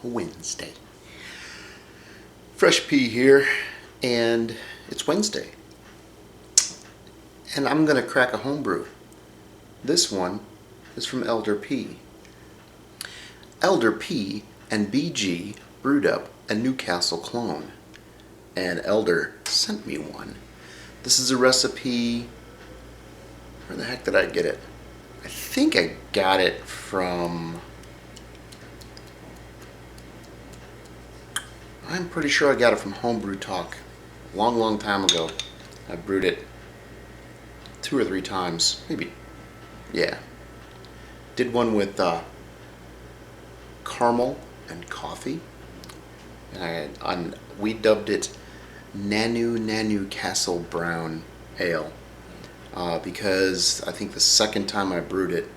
Wednesday. Fresh Pea here, and it's Wednesday. And I'm going to crack a homebrew. This one is from Elder P. Elder P and BG brewed up a Newcastle clone, and Elder sent me one. This is a recipe. Where the heck did I get it? I think I got it from... I'm pretty sure I got it from Homebrew Talk. A long time ago. I brewed it 2 or 3 times. Maybe. Yeah. Did one with caramel and coffee. And we dubbed it Nanu Castle Brown Ale. Because I think the second time I brewed it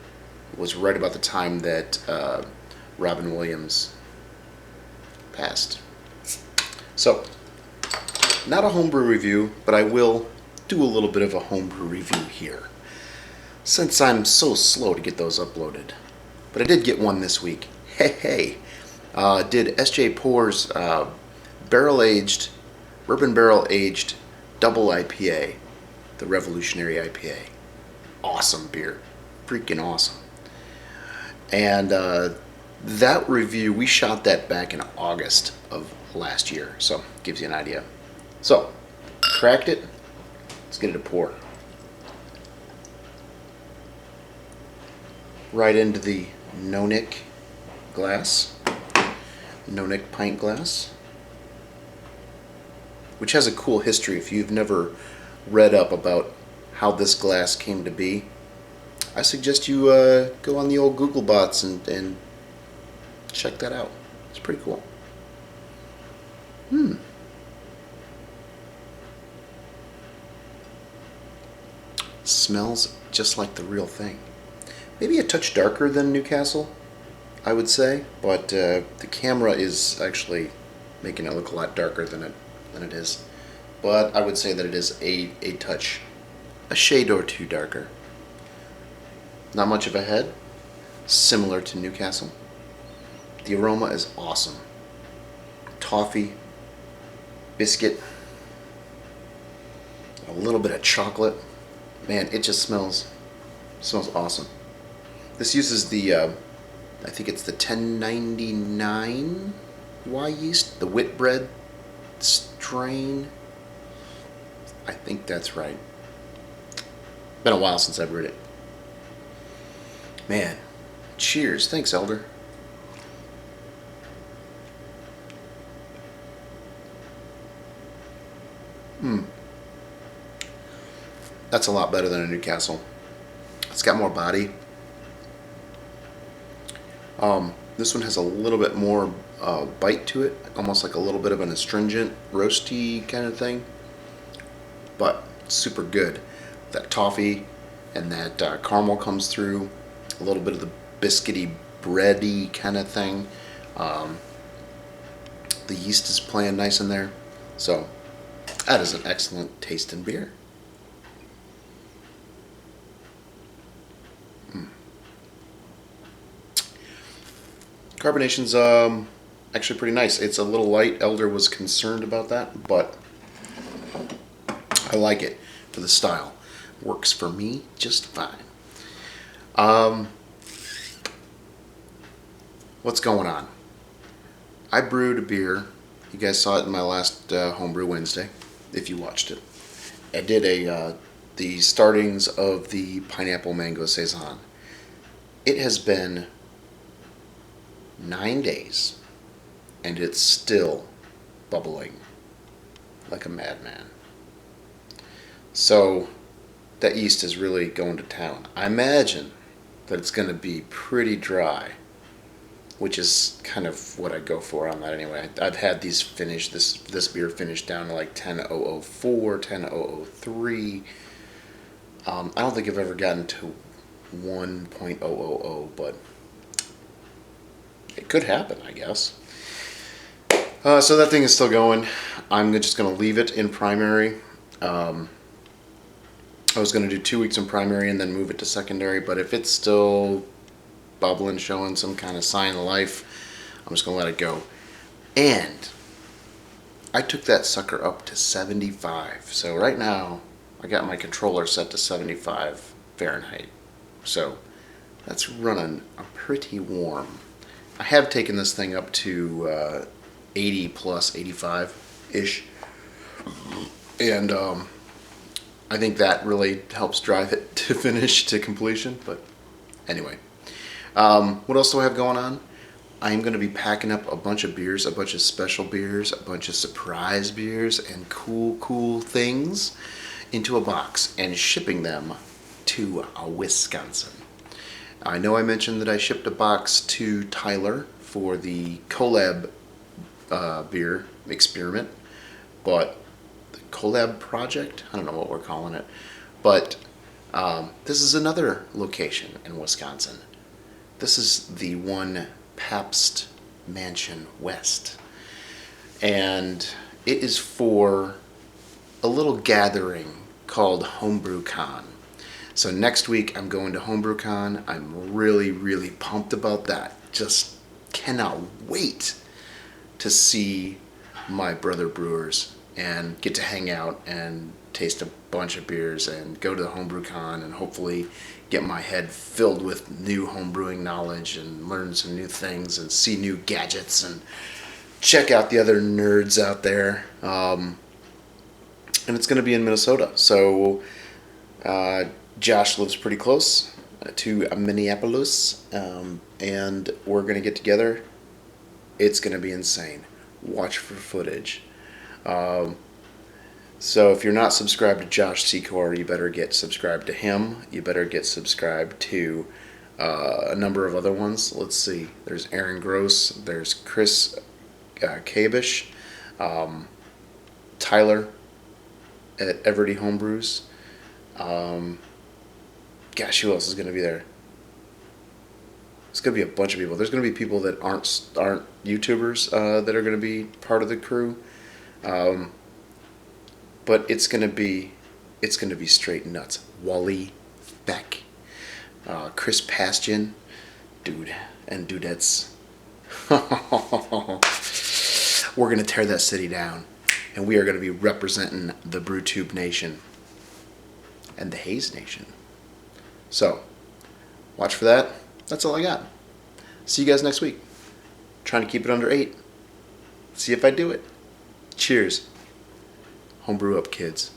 was right about the time that Robin Williams passed. So, not a homebrew review, but I will do a little bit of a homebrew review here, since I'm so slow to get those uploaded. But I did get one this week. Hey. Did S.J. Poor's bourbon barrel aged double IPA, the Revolutionary IPA. Awesome beer. Freaking awesome. And that review, we shot that back in August of last year, so gives you an idea. So, cracked it. Let's get it a pour. Right into the no-nick glass. No-nick pint glass. Which has a cool history. If you've never read up about how this glass came to be, I suggest you go on the old Google bots and check that out. It's pretty cool. Smells just like the real thing. Maybe a touch darker than Newcastle, I would say, but the camera is actually making it look a lot darker than it is. But I would say that it is a touch, a shade or two darker. Not much of a head, similar to Newcastle. The aroma is awesome. Toffee, biscuit, a little bit of chocolate. Man, it just smells awesome. This uses the, I think it's the 1099 Y yeast, the Whitbread strain. I think that's right. Been a while since I brewed it. Man, cheers. Thanks, Elder. That's a lot better than a Newcastle. It's got more body. This one has a little bit more bite to it, almost like a little bit of an astringent, roasty kind of thing. But super good. That toffee and that caramel comes through. A little bit of the biscuity, bready kind of thing. The yeast is playing nice in there. So that is an excellent tasting beer. Carbonation's actually pretty nice. It's a little light. Elder was concerned about that, but I like it for the style. Works for me just fine. What's going on? I brewed a beer. You guys saw it in my last Homebrew Wednesday, if you watched it. I did the startings of the Pineapple Mango Saison. It has been 9 days, and it's still bubbling like a madman. So that yeast is really going to town. I imagine that it's going to be pretty dry, which is kind of what I go for on that anyway. I've had these finished, this beer finished down to like 10.004, 10.003. I don't think I've ever gotten to 1.000, but it could happen, I guess. So that thing is still going. I'm just going to leave it in primary. I was going to do 2 weeks in primary and then move it to secondary, but if it's still bubbling, showing some kind of sign of life, I'm just gonna let it go. And I took that sucker up to 75. So right now, I got my controller set to 75 Fahrenheit. So that's running pretty warm. I have taken this thing up to 80 plus 85-ish. And I think that really helps drive it to finish, to completion. But anyway, what else do I have going on? I am going to be packing up a bunch of beers, a bunch of special beers, a bunch of surprise beers, and cool things into a box and shipping them to Wisconsin. I know I mentioned that I shipped a box to Tyler for the collab beer experiment, but the collab project, I don't know what we're calling it, but this is another location in Wisconsin. This is the one Pabst Mansion West, and it is for a little gathering called Homebrew Con. So next week I'm going to Homebrew Con. I'm really pumped about that. Just cannot wait to see my brother brewers and get to hang out and taste a bunch of beers and go to the Homebrew Con and hopefully get my head filled with new homebrewing knowledge and learn some new things and see new gadgets and check out the other nerds out there. And it's going to be in Minnesota. So Josh lives pretty close to Minneapolis, and we're going to get together. It's going to be insane. Watch for footage. So if you're not subscribed to Josh Secor, you better get subscribed to him. You better get subscribed to a number of other ones. Let's see. There's Aaron Gross. There's Chris Kabish. Tyler at Everdy Homebrews. Gosh, who else is going to be there? It's going to be a bunch of people. There's going to be people that aren't YouTubers that are going to be part of the crew. But it's going to be straight nuts. Wally Beck, Chris Pastian, dude, and dudettes. We're going to tear that city down, and we are going to be representing the BrewTube Nation and the Hayes Nation. So, watch for that. That's all I got. See you guys next week. Trying to keep it under 8. See if I do it. Cheers. Homebrew up, kids.